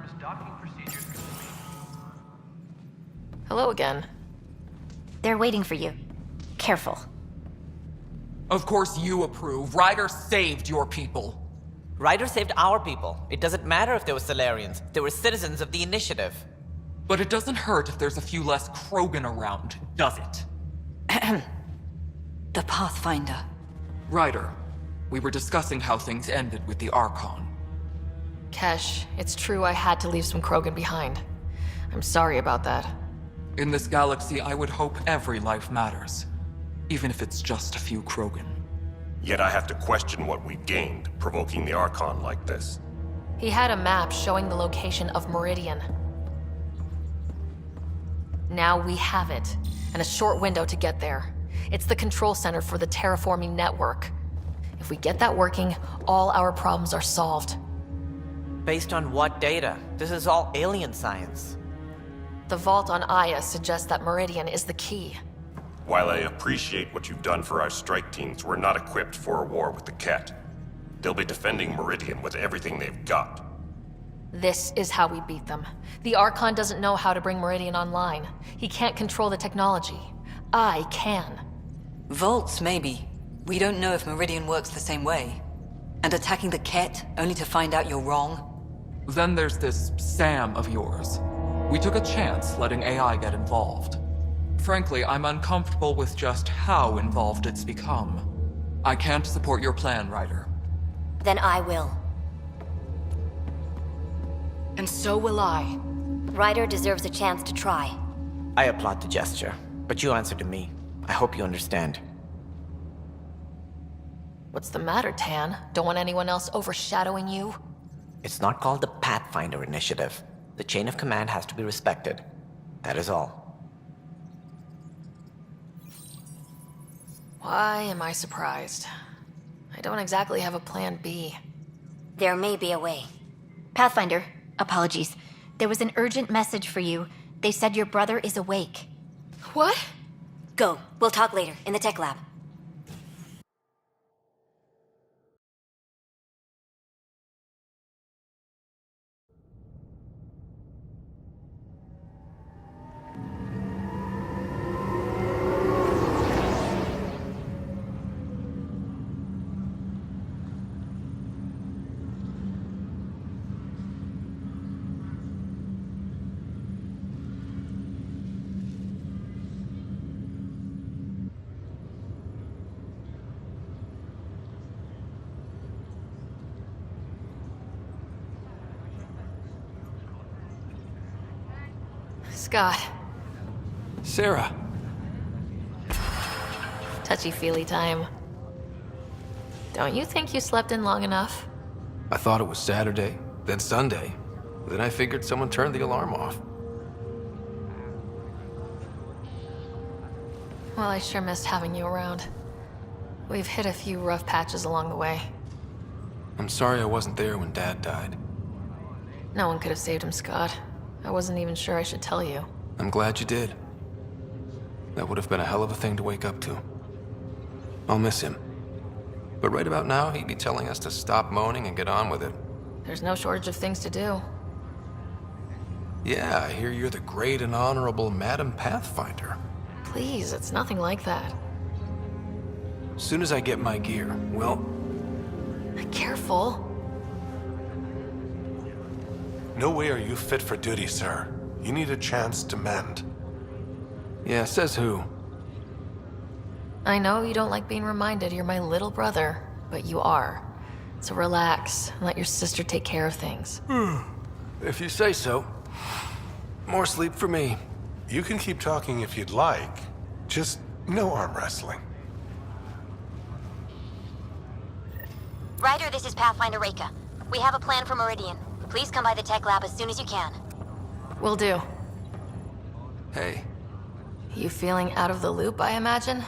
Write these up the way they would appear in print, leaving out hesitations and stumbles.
confirms docking procedures complete. Hello again. They're waiting for you. Careful. Of course you approve. Ryder saved your people. Ryder saved our people. It doesn't matter if they were Solarians. They were citizens of the Initiative. But it doesn't hurt if there's a few less Krogan around, does it? The Pathfinder. Ryder, we were discussing how things ended with the Archon. Kesh, it's true I had to leave some Krogan behind. I'm sorry about that. In this galaxy, I would hope every life matters. Even if it's just a few Krogan. Yet I have to question what we gained, provoking the Archon like this. He had a map showing the location of Meridian. Now we have it, and a short window to get there. It's the control center for the terraforming network. If we get that working, all our problems are solved. Based on what data? This is all alien science. The vault on Aya suggests that Meridian is the key. While I appreciate what you've done for our strike teams, we're not equipped for a war with the Ket. They'll be defending Meridian with everything they've got. This is how we beat them. The Archon doesn't know how to bring Meridian online. He can't control the technology. I can. Vaults, maybe. We don't know if Meridian works the same way. And attacking the Ket, only to find out you're wrong? Then there's this Sam of yours. We took a chance letting AI get involved. Frankly, I'm uncomfortable with just how involved it's become. I can't support your plan, Ryder. Then I will. And so will I. Ryder deserves a chance to try. I applaud the gesture, but you answer to me. I hope you understand. What's the matter, Tan? Don't want anyone else overshadowing you? It's not called the Pathfinder Initiative. The chain of command has to be respected. That is all. Why am I surprised? I don't exactly have a plan B. There may be a way. Pathfinder, apologies. There was an urgent message for you. They said your brother is awake. What? Go. We'll talk later, in the tech lab. Scott. Sarah. Touchy-feely time. Don't you think you slept in long enough? I thought it was Saturday, then Sunday. Then I figured someone turned the alarm off. Well, I sure missed having you around. We've hit a few rough patches along the way. I'm sorry I wasn't there when Dad died. No one could have saved him, Scott. I wasn't even sure I should tell you. I'm glad you did. That would have been a hell of a thing to wake up to. I'll miss him. But right about now, he'd be telling us to stop moaning and get on with it. There's no shortage of things to do. Yeah, I hear you're the great and honorable Madam Pathfinder. Please, it's nothing like that. As soon as I get my gear, well... Careful. No way are you fit for duty, sir. You need a chance to mend. Yeah, says who? I know you don't like being reminded you're my little brother, but you are. So relax and let your sister take care of things. If you say so. More sleep for me. You can keep talking if you'd like. Just no arm wrestling. Ryder, this is Pathfinder Reika. We have a plan for Meridian. Please come by the tech lab as soon as you can. Will do. Hey, You feeling out of the loop, I imagine?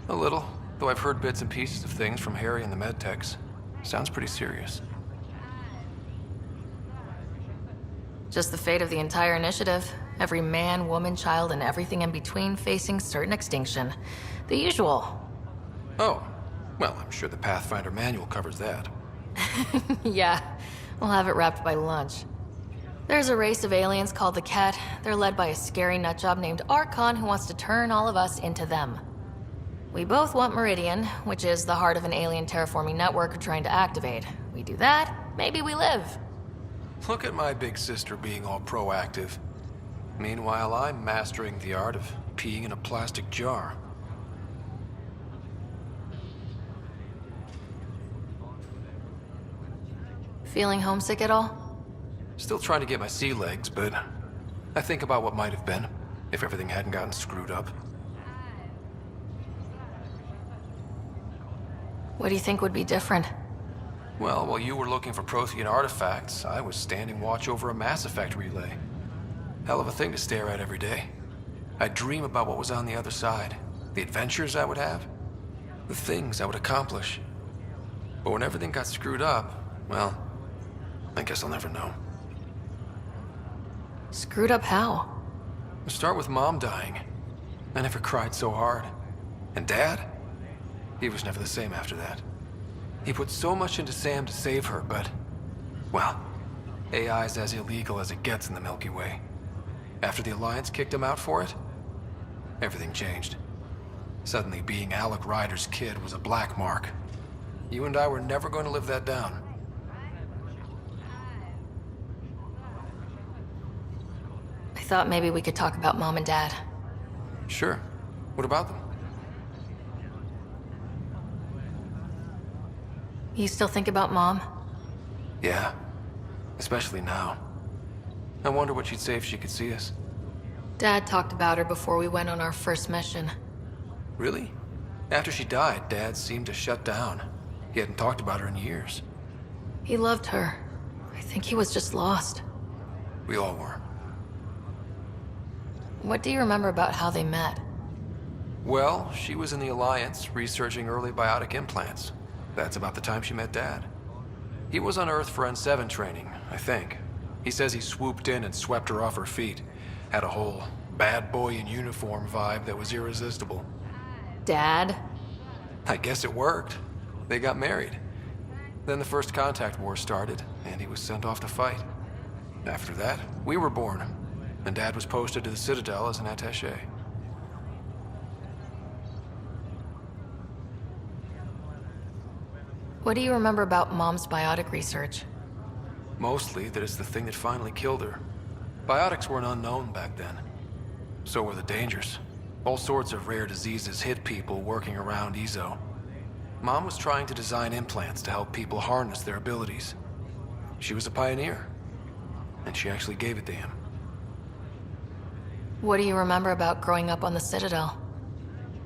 a little. Though I've heard bits and pieces of things from Harry and the medtechs. Sounds pretty serious. Just the fate of the entire initiative. Every man, woman, child, and everything in between facing certain extinction. The usual. Oh, well, I'm sure the Pathfinder manual covers that. Yeah, we'll have it wrapped by lunch. There's a race of aliens called the Ket. They're led by a scary nutjob named Archon who wants to turn all of us into them. We both want Meridian, which is the heart of an alien terraforming network we're trying to activate. We do that, maybe we live. Look at my big sister being all proactive. Meanwhile, I'm mastering the art of peeing in a plastic jar. Feeling homesick at all? Still trying to get my sea legs, but I think about what might have been if everything hadn't gotten screwed up. What do you think would be different? Well, while you were looking for Prothean artifacts, I was standing watch over a Mass Effect relay. Hell of a thing to stare at every day. I'd dream about what was on the other side, the adventures I would have, the things I would accomplish. But when everything got screwed up, well, I guess I'll never know. Screwed up how? Start with Mom dying. I never cried so hard. And Dad? He was never the same after that. He put so much into Sam to save her, but... well, AI's as illegal as it gets in the Milky Way. After the Alliance kicked him out for it, everything changed. Suddenly, being Alec Ryder's kid was a black mark. You and I were never going to live that down. I thought maybe we could talk about Mom and Dad. Sure. What about them? You still think about Mom? Yeah. Especially now. I wonder what she'd say if she could see us. Dad talked about her before we went on our first mission. Really? After she died, Dad seemed to shut down. He hadn't talked about her in years. He loved her. I think he was just lost. We all were. What do you remember about how they met? Well, she was in the Alliance, researching early biotic implants. That's about the time she met Dad. He was on Earth for N7 training, I think. He says he swooped in and swept her off her feet. Had a whole bad boy in uniform vibe that was irresistible. Dad? I guess it worked. They got married. Then the First Contact War started, and he was sent off to fight. After that, we were born, and Dad was posted to the Citadel as an attaché. What do you remember about Mom's biotic research? Mostly that it's the thing that finally killed her. Biotics were an unknown back then. So were the dangers. All sorts of rare diseases hit people working around EZO. Mom was trying to design implants to help people harness their abilities. She was a pioneer, and she actually gave it to him. What do you remember about growing up on the Citadel?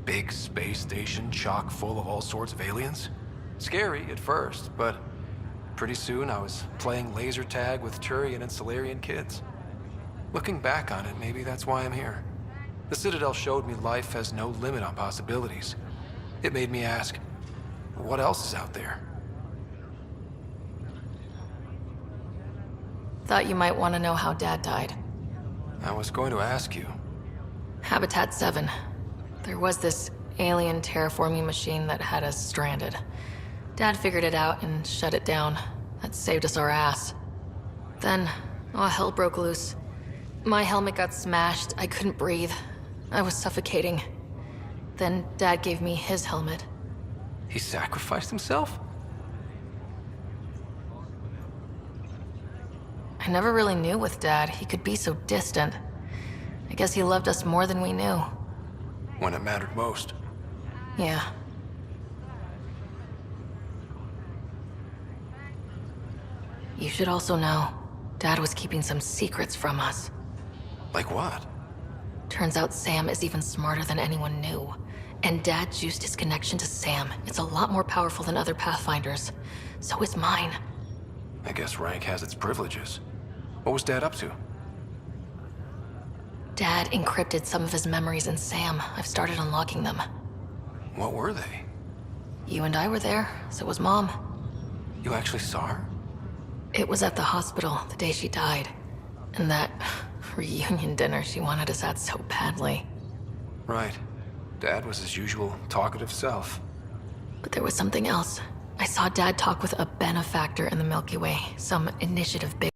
Big space station chock full of all sorts of aliens. Scary at first, but pretty soon I was playing laser tag with Turian and Solarian kids. Looking back on it, maybe that's why I'm here. The Citadel showed me life has no limit on possibilities. It made me ask, what else is out there? Thought you might want to know how Dad died. I was going to ask you. Habitat 7. There was this alien terraforming machine that had us stranded. Dad figured it out and shut it down. That saved us our ass. Then, all hell broke loose. My helmet got smashed. I couldn't breathe. I was suffocating. Then Dad gave me his helmet. He sacrificed himself? I never really knew with Dad. He could be so distant. I guess he loved us more than we knew. When it mattered most. Yeah. You should also know, Dad was keeping some secrets from us. Like what? Turns out Sam is even smarter than anyone knew. And Dad juiced his connection to Sam. It's a lot more powerful than other Pathfinders. So is mine. I guess rank has its privileges. What was Dad up to? Dad encrypted some of his memories in Sam. I've started unlocking them. What were they? You and I were there, so was Mom. You actually saw her? It was at the hospital the day she died. And that reunion dinner she wanted us at so badly. Right. Dad was his usual talkative self. But there was something else. I saw Dad talk with a benefactor in the Milky Way, some initiative big